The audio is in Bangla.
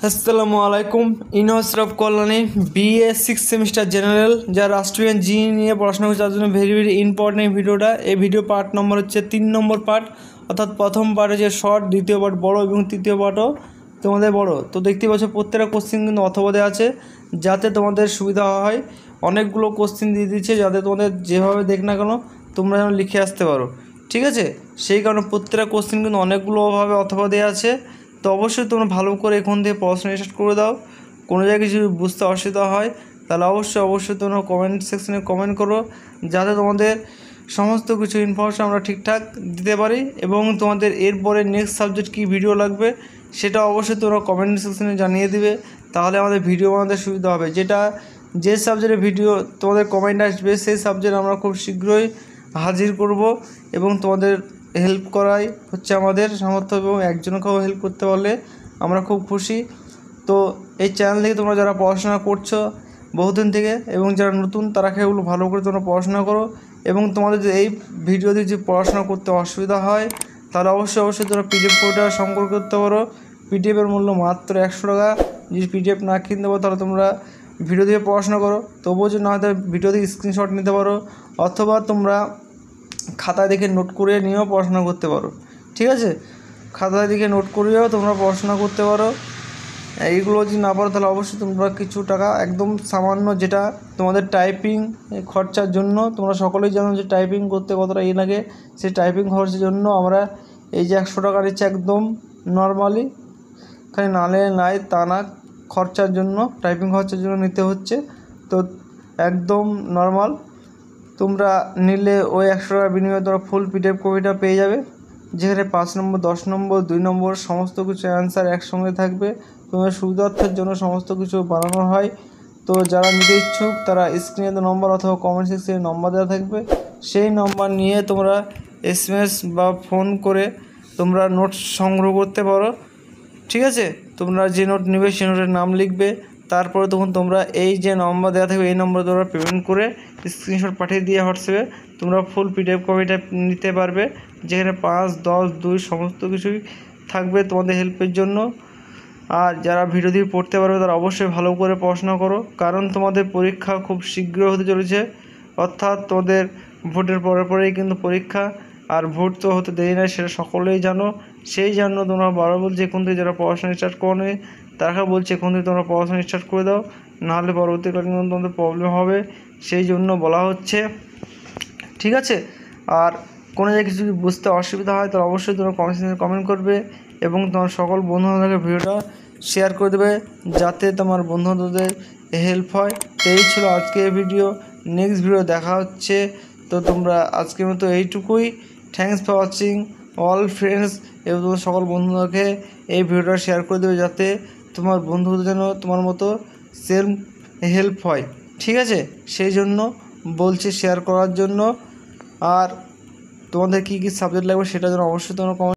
আসসালামু আলাইকুম। University of Kalyani BA 6 semester general যা রাষ্ট্রীয় জি নিয়ে পড়াশোনা করছে তার জন্য ভেরি ইম্পর্টেন্ট ভিডিওটা। এই ভিডিও পার্ট নম্বর হচ্ছে 3 নম্বর পার্ট, অর্থাৎ প্রথম পার্ট হচ্ছে শর্ট, দ্বিতীয় পার্ট বড় এবং তৃতীয় পার্টও তোমাদের বড়। তো দেখতে পাচ্ছ প্রত্যেকটা কোশ্চেন কিন্তু অথবা দেওয়া আছে যাতে তোমাদের সুবিধা হয়। অনেকগুলো কোশ্চেন দিয়ে দিচ্ছে যাতে তোমাদের যেভাবে দেখ না কেন তোমরা যেন লিখে আসতে পারো, ঠিক আছে? সেই কারণে প্রত্যেকটা কোশ্চেন কিন্তু অনেকগুলোভাবে অথবা দেওয়া আছে। তো অবশ্যই তোমরা ভালো করে এখন থেকে পড়াশোনা স্টার্ট করে দাও। কোনো জায়গায় কিছু বুঝতে অসুবিধা হয় তাহলে অবশ্যই তোমরা কমেন্ট সেকশনে কমেন্ট করো যাতে তোমাদের সমস্ত কিছু ইনফরমেশন আমরা ঠিকঠাক দিতে পারি। এবং তোমাদের এরপরে নেক্সট সাবজেক্ট কী ভিডিও লাগবে সেটা অবশ্যই তোমরা কমেন্ট সেকশনে জানিয়ে দিবে, তাহলে আমাদের ভিডিও বানাতে সুবিধা হবে। যে সাবজেক্টের ভিডিও তোমাদের কমেন্ট আসবে সেই সাবজেক্ট আমরা খুব শীঘ্রই হাজির করব এবং তোমাদের হেল্প করাই হচ্ছে আমাদের সামর্থ্য, এবং একজনকেও হেল্প করতে পারলে আমরা খুব খুশি। তো এই চ্যানেল থেকে তোমরা যারা পড়াশোনা করছো বহুদিন থেকে এবং যারা নতুন তারা এগুলো ভালো করে তোমরা পড়াশোনা করো। এবং তোমাদের যদি এই ভিডিও দিয়ে যদি পড়াশোনা করতে অসুবিধা হয় তাহলে অবশ্যই তোমরা পিডিএফ কোডটা সংগ্রহ করতে পারো। পিডিএফের মূল্য মাত্র 100 টাকা। যদি পিডিএফ না কিনতে পারো তাহলে তোমরা ভিডিও দিয়ে পড়াশোনা করো। তবুও যদি না হয়তো ভিডিও দিয়ে স্ক্রিনশট নিতে পারো, অথবা তোমরা খাতায় দেখে নোট করে নিয়েও পড়াশোনা করতে পারো, ঠিক আছে? খাতায় দেখে নোট করেও তোমরা পড়াশোনা করতে পারো। এইগুলো যদি না পারো তাহলে অবশ্যই তোমরা কিছু টাকা একদম সামান্য, যেটা তোমাদের টাইপিং খরচার জন্য, তোমরা সকলেই জানো যে টাইপিং করতে কতটা লাগে, সেই টাইপিং খরচের জন্য আমরা এই যে 100 টাকা নিচ্ছে একদম নর্মালি, খালি নালে নাই তা না, খরচার জন্য, টাইপিং খরচার জন্য নিতে হচ্ছে। তো একদম নর্মাল তোমরা নিলে ওই 100 টাকার বিনিময়ে তোমরা ফুল পিডিএফ কপিটা পেয়ে যাবে, যেখানে 5 নম্বর 10 নম্বর 2 নম্বর সমস্ত কিছু অ্যান্সার একসঙ্গে থাকবে। তোমার সুবিধার্থের জন্য সমস্ত কিছু বানানো হয়। তো যারা নিতে ইচ্ছুক তারা স্ক্রিনে নম্বর অথবা কমেন্ট সেকশনে নম্বর দেওয়া থাকবে, সেই নম্বর নিয়ে তোমরা SMS বা ফোন করে তোমরা নোট সংগ্রহ করতে পারো, ঠিক আছে? তোমরা যে নোট নেবে সেই নোটের নাম লিখবে, তারপরে তখন তোমরা এই যে নম্বর দেওয়া থাকবে এই নম্বরে তোমরা পেমেন্ট করে স্ক্রিনশট পাঠিয়ে দিয়ে হোয়াটসঅ্যাপে তোমরা ফুল পিডিএফ কপিটা নিতে পারবে, যেখানে 5, 10, 2 সমস্ত কিছুই থাকবে তোমাদের হেল্পের জন্য। আর যারা ভিডিও দিয়ে পড়তে পারবে তারা অবশ্যই ভালো করে পড়াশোনা করো, কারণ তোমাদের পরীক্ষা খুব শীঘ্র হতে চলেছে, অর্থাৎ তোমাদের ভোটের পরেই কিন্তু পরীক্ষা। আর ভোট তো হতে দেরি না, সেটা সকলেই জানো। সেই জন্য তোমরা বারবার বলছি এখন থেকে যারা পড়াশোনা স্টার্ট করো নি তারা বলছে এখন থেকে তোমরা পড়াশোনা স্টার্ট করে দাও, নাহলে পরবর্তীকালে কিন্তু তোমাদের প্রবলেম হবে, সেই জন্য বলা হচ্ছে, ঠিক আছে? আর কোনো জায়গায় কিছু যদি বুঝতে অসুবিধা হয় তাহলে অবশ্যই তোমরা কমেন্ট করবে এবং তোমার সকল বন্ধুবান্ধবকে ভিডিওটা শেয়ার করে দেবে যাতে তোমার বন্ধুবান্ধবদের হেল্প হয়। তো এই ছিল আজকের ভিডিও, নেক্সট ভিডিও দেখা হচ্ছে। তো তোমরা আজকের মতো এইটুকুই। Thanks for watching all friends, এবং তোমার সকল বন্ধুদেরকে এই ভিডিওটা শেয়ার করে দেবে যাতে তোমার বন্ধুদের যেন তোমার মতো সেম হেল্প হয়, ঠিক আছে? সেই জন্য বলছি শেয়ার করার জন্য। আর তোমাদের কী সাবজেক্ট লাগবে সেটা যেন অবশ্যই তোমরা কমেন্ট